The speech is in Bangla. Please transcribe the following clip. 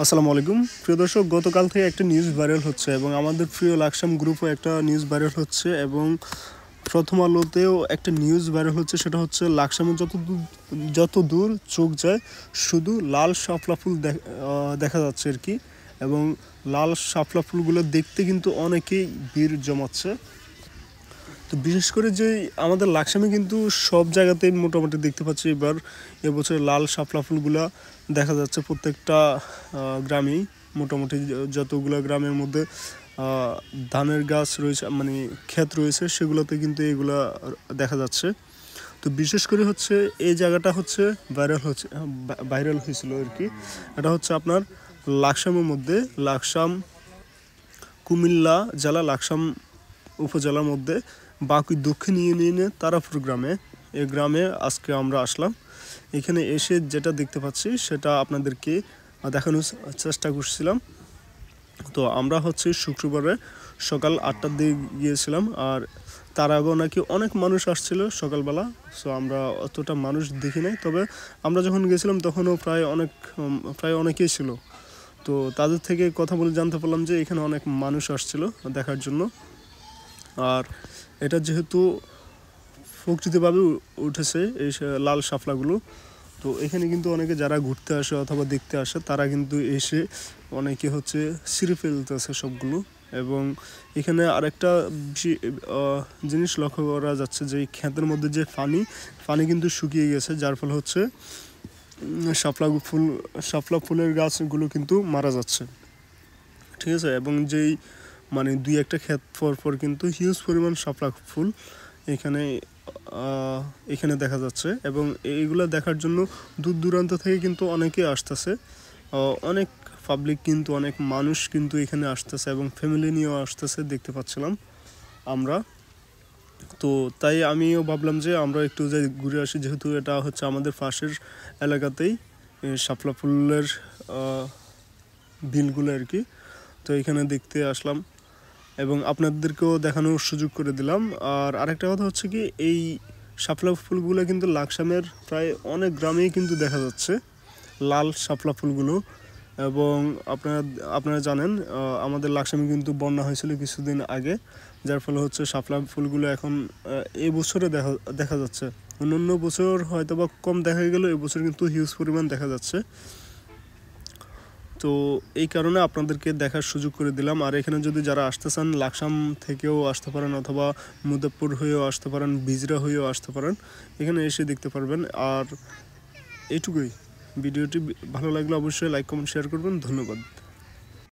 আসসালামু আলাইকুম প্রিয় দর্শক, গতকাল থেকে একটা নিউজ ভাইরাল হচ্ছে এবং আমাদের প্রিয় লাকসাম গ্রুপও একটা নিউজ ভাইরাল হচ্ছে এবং প্রথম আলোতেও একটা নিউজ ভাইরাল হচ্ছে। সেটা হচ্ছে লাকসামে যত দূর চোখ যায় শুধু লাল শাপলা ফুল দেখা যাচ্ছে আর কি। এবং লাল শাপলা ফুলগুলো দেখতে কিন্তু অনেকেই ভিড় জমাচ্ছে। তো বিশেষ করে যে আমাদের লাকসামে কিন্তু সব জায়গাতেই মোটামুটি দেখতে পাচ্ছি এবছর লাল শাপলা ফুলগুলা দেখা যাচ্ছে প্রত্যেকটা গ্রামেই। মোটামুটি যতগুলো গ্রামের মধ্যে ধানের গাছ রয়েছে, মানে ক্ষেত রয়েছে, সেগুলোতে কিন্তু এগুলা দেখা যাচ্ছে। তো বিশেষ করে হচ্ছে এই জায়গাটা হচ্ছে ভাইরাল হয়েছিল আর কি। এটা হচ্ছে আপনার লাকসামের মধ্যে, লাকসাম কুমিল্লা জেলা লাকসাম উপজেলার মধ্যে বাকুই দক্ষিণ ইউনিয়নে তারাপুর গ্রামে। এই গ্রামে আজকে আমরা আসলাম। এখানে এসে যেটা দেখতে পাচ্ছি সেটা আপনাদেরকে দেখানোর চেষ্টা করছিলাম। তো আমরা হচ্ছে শুক্রবারে সকাল 8টার দিকে গিয়েছিলাম, আর তার আগেও নাকি অনেক মানুষ আসছিল সকালবেলা। সো আমরা অতটা মানুষ দেখি নাই, তবে আমরা যখন গেছিলাম তখনও প্রায় অনেকেই ছিল। তো তাদের থেকে কথা বলে জানতে পারলাম যে এখানে অনেক মানুষ আসছিল দেখার জন্য। আর এটা যেহেতু প্রকৃতিভাবে উঠেছে এই লাল শাপলাগুলো, তো এখানে কিন্তু অনেকে যারা ঘুরতে আসে অথবা দেখতে আসে তারা কিন্তু এসে অনেকে হচ্ছে ছিঁড়ে ফেলতেছে সবগুলো। এবং এখানে আরেকটা জিনিস লক্ষ্য করা যাচ্ছে যে এই ক্ষেতের মধ্যে যে পানি কিন্তু শুকিয়ে গেছে, যার ফলে হচ্ছে শাপলা ফুলের গাছগুলো কিন্তু মারা যাচ্ছে, ঠিক আছে। এবং যেই মানে দুই একটা ক্ষেত পর কিন্তু হিউজ পরিমাণ শাপলা ফুল এখানে এখানে দেখা যাচ্ছে। এবং এইগুলো দেখার জন্য দূর দূরান্ত থেকে কিন্তু অনেকে আসতেছে, অনেক পাবলিক কিন্তু অনেক মানুষ কিন্তু এখানে আসতেছে এবং ফ্যামিলি নিয়েও আসতেছে দেখতে পাচ্ছিলাম আমরা। তো তাই আমিও ভাবলাম যে আমরা একটু যাই ঘুরে আসি, যেহেতু এটা হচ্ছে আমাদের পাশের এলাকাতেই শাপলা ফুলের বিলগুলো আর কি। তো এখানে দেখতে আসলাম এবং আপনাদেরকেও দেখানোর সুযোগ করে দিলাম। আর আরেকটা কথা হচ্ছে কি, এই শাপলা ফুলগুলো কিন্তু লাকসামের প্রায় অনেক গ্রামেই কিন্তু দেখা যাচ্ছে লাল শাপলা ফুলগুলো। এবং আপনারা জানেন আমাদের লাকসামে কিন্তু বন্যা হয়েছিল কিছুদিন আগে, যার ফলে হচ্ছে শাপলা ফুলগুলো এখন এই বছরে দেখা যাচ্ছে। অন্য বছর হয়তো বা কম দেখা গেল, এবছর কিন্তু হিউজ পরিমাণ দেখা যাচ্ছে। তো এই কারণে আপনাদেরকে দেখার সুযোগ করে দিলাম। আর এখানে যদি যারা আসতে চান লাকসাম থেকেও আসতে পারেন, অথবা মুজাফফর হয়েও আসতে পারেন, বিজরা হয়েও আসতে পারেন, এখানে এসে দেখতে পারবেন। আর এইটুকুই। ভিডিওটি ভালো লাগলে অবশ্যই লাইক কমেন্ট শেয়ার করবেন। ধন্যবাদ।